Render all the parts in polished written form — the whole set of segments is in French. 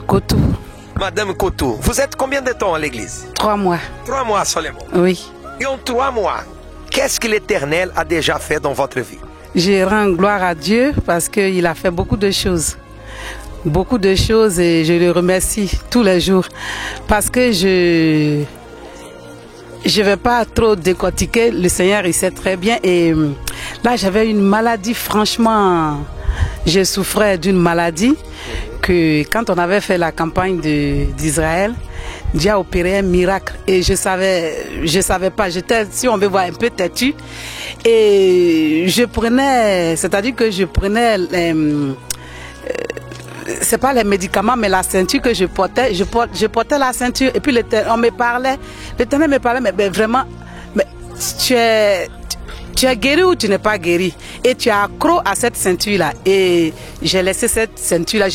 Kotou. Madame Kotou, vous êtes combien de temps à l'église? 3 mois. 3 mois seulement. Oui. Et en 3 mois, qu'est-ce que l'Éternel a déjà fait dans votre vie? Je rends gloire à Dieu parce qu'il a fait beaucoup de choses. Beaucoup de choses et je le remercie tous les jours. Parce que je vais pas trop décortiquer. Le Seigneur, il sait très bien. Et là, j'avais une maladie, franchement, je souffrais d'une maladie que quand on avait fait la campagne d'Israël, Dieu a opéré un miracle et je savais pas, j'étais, si on veut voir, un peu têtue et je prenais, c'est-à-dire que je prenais, c'est pas les médicaments mais la ceinture que je portais la ceinture et puis on me parlait, l'Éternel me parlait, mais vraiment, mais tu es guéri ou tu n'es pas guéri et tu es accro à cette ceinture là et j'ai laissé cette ceinture là,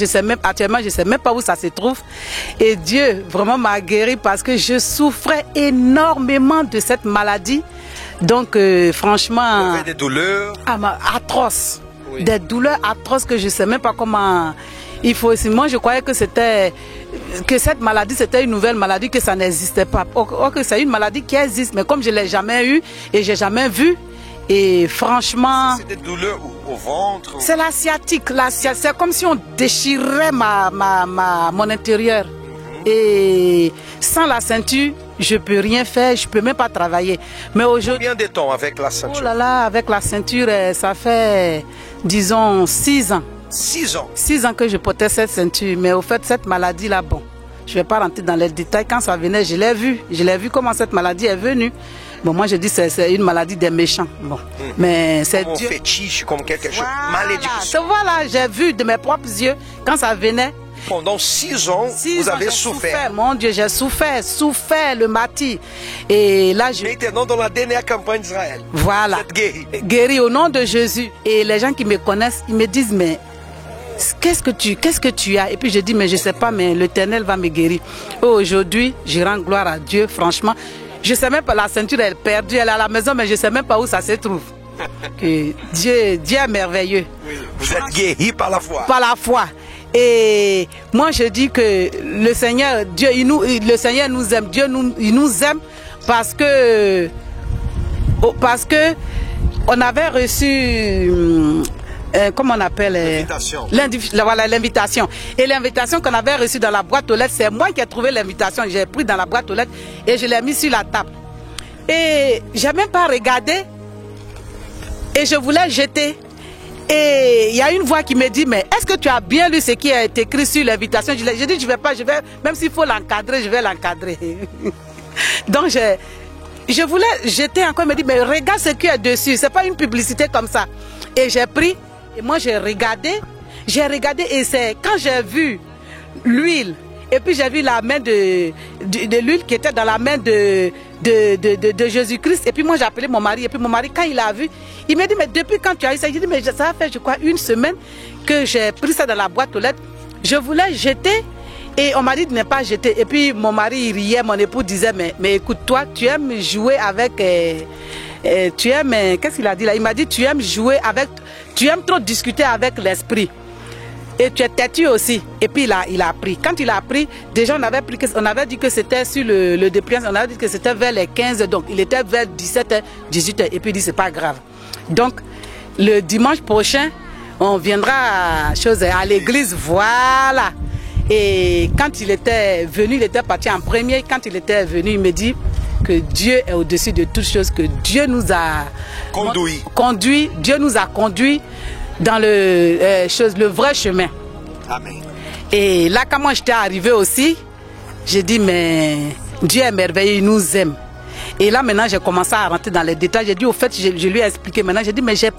actuellement je sais même pas où ça se trouve et Dieu vraiment m'a guéri parce que je souffrais énormément de cette maladie donc franchement. Vous avez des douleurs atroces, oui. Des douleurs atroces que je sais même pas comment il faut aussi. Moi je croyais que cette maladie c'était une nouvelle maladie, que ça n'existait pas, que c'est une maladie qui existe mais comme je l'ai jamais eu et j'ai jamais vu. Et franchement, c'est des douleurs au ventre. C'est la sciatique. C'est comme si on déchirait mon intérieur. Et sans la ceinture, je peux rien faire, je peux même pas travailler. Mais aujourd'hui, combien de temps avec la ceinture? Oh là là, avec la ceinture, ça fait, disons, 6 ans. 6 ans. 6 ans que je portais cette ceinture. Mais au fait, cette maladie-là, bon, je vais pas rentrer dans les détails. Quand ça venait, je l'ai vu. Je l'ai vu comment cette maladie est venue. Bon, moi je dis que c'est une maladie des méchants. Bon, mais c'est Dieu. Fétiche, comme quelque chose. Voilà. Malédiction. Voilà, j'ai vu de mes propres yeux quand ça venait. Pendant 6 ans, vous avez souffert. Mon Dieu, j'ai souffert le martyre. Et là, maintenant, dans la dernière campagne d'Israël. Voilà. Vous êtes guéri. Guéri au nom de Jésus. Et les gens qui me connaissent, ils me disent, mais qu'est-ce que tu as? Et puis je dis, mais je sais pas, mais l'Éternel va me guérir. Aujourd'hui, je rends gloire à Dieu, franchement. Je sais même pas, la ceinture elle est perdue, elle est à la maison, mais je sais même pas où ça se trouve. Que Dieu est merveilleux. Oui. Vous êtes guéri par la foi. Par la foi. Et moi je dis que le Seigneur, le Seigneur nous aime, il nous aime parce que on avait reçu comment on appelle l'invitation. Et l'invitation qu'on avait reçue dans la boîte aux lettres, c'est moi qui ai trouvé l'invitation. J'ai pris dans la boîte aux lettres et je l'ai mis sur la table. Et j'ai même pas regardé et je voulais jeter. Et il y a une voix qui me dit, mais est-ce que tu as bien lu ce qui est écrit sur l'invitation? J'ai dit, je vais pas, même s'il faut l'encadrer, je vais l'encadrer. Donc je voulais jeter encore, il me dit, mais regarde ce qui est dessus, c'est pas une publicité comme ça. Et j'ai pris, et moi j'ai regardé et c'est quand j'ai vu l'huile, et puis j'ai vu la main de l'huile qui était dans la main de Jésus-Christ, et puis moi j'ai appelé mon mari, et puis mon mari quand il a vu, il m'a dit, mais depuis quand tu as eu ça? J'ai dit, mais ça a fait je crois 1 semaine que j'ai pris ça dans la boîte aux lettres, je voulais jeter, et on m'a dit de ne pas jeter, et puis mon mari il riait, mon époux disait, mais écoute toi, tu aimes jouer avec... tu aimes, qu'est-ce qu'il a dit là? Il m'a dit, tu aimes jouer avec, tu aimes trop discuter avec l'esprit. Et tu es têtu aussi. Et puis il a pris. Quand il a pris, déjà on avait dit que c'était sur le dépliant, on avait dit que c'était vers les 15, donc il était vers 17h, 18h. Et puis il dit, c'est pas grave. Donc, le dimanche prochain, on viendra à l'église, voilà. Et quand il était venu, il était parti en premier. Quand il était venu, il me dit que Dieu est au-dessus de toutes choses, que Dieu nous a conduit, Dieu nous a conduits dans le vrai chemin. Amen. Et là, quand moi j'étais arrivé aussi, j'ai dit, mais Dieu est merveilleux, il nous aime. Et là, maintenant, j'ai commencé à rentrer dans les détails. J'ai dit, au fait, je lui ai expliqué. Maintenant, j'ai dit, mais j'ai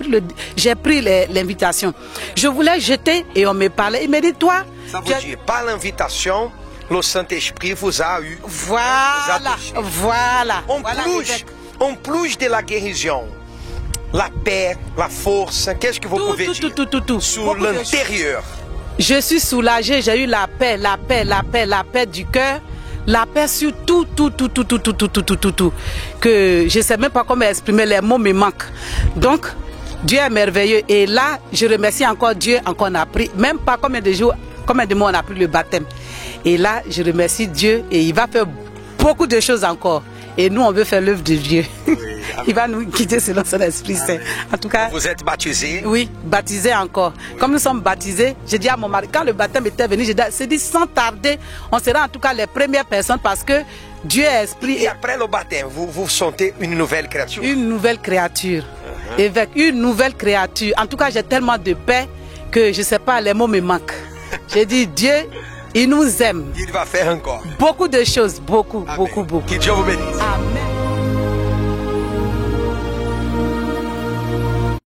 pris l'invitation. Je voulais jeter et on me parlait. Il m'a dit, toi... Ça veut dire, par l'invitation, le Saint-Esprit vous a eu. Voilà, voilà. En plus de la guérison, la paix, la force, qu'est-ce que vous pouvez dire? Tout. Sur l'intérieur. Je suis soulagée, j'ai eu la paix du cœur. La paix sur tout. Que je ne sais même pas comment exprimer, les mots me manquent. Donc, Dieu est merveilleux. Et là, je remercie encore Dieu, encore on a pris, même pas combien de jours, combien de mois on a pris le baptême. Et là, je remercie Dieu et il va faire beaucoup de choses encore. Et nous, on veut faire l'œuvre de Dieu. Oui, il va nous quitter selon son Esprit Saint. En tout cas, vous êtes baptisés? Oui, baptisés encore. Comme nous sommes baptisés, j'ai dit à mon mari, quand le baptême était venu, j'ai dit sans tarder, on sera en tout cas les premières personnes parce que Dieu est esprit. Et après le baptême, vous sentez une nouvelle créature? Une nouvelle créature. Avec une nouvelle créature. En tout cas, j'ai tellement de paix que je ne sais pas, les mots me manquent. J'ai dit, Dieu, il nous aime. Il va faire encore beaucoup de choses, beaucoup. Que Dieu vous bénisse.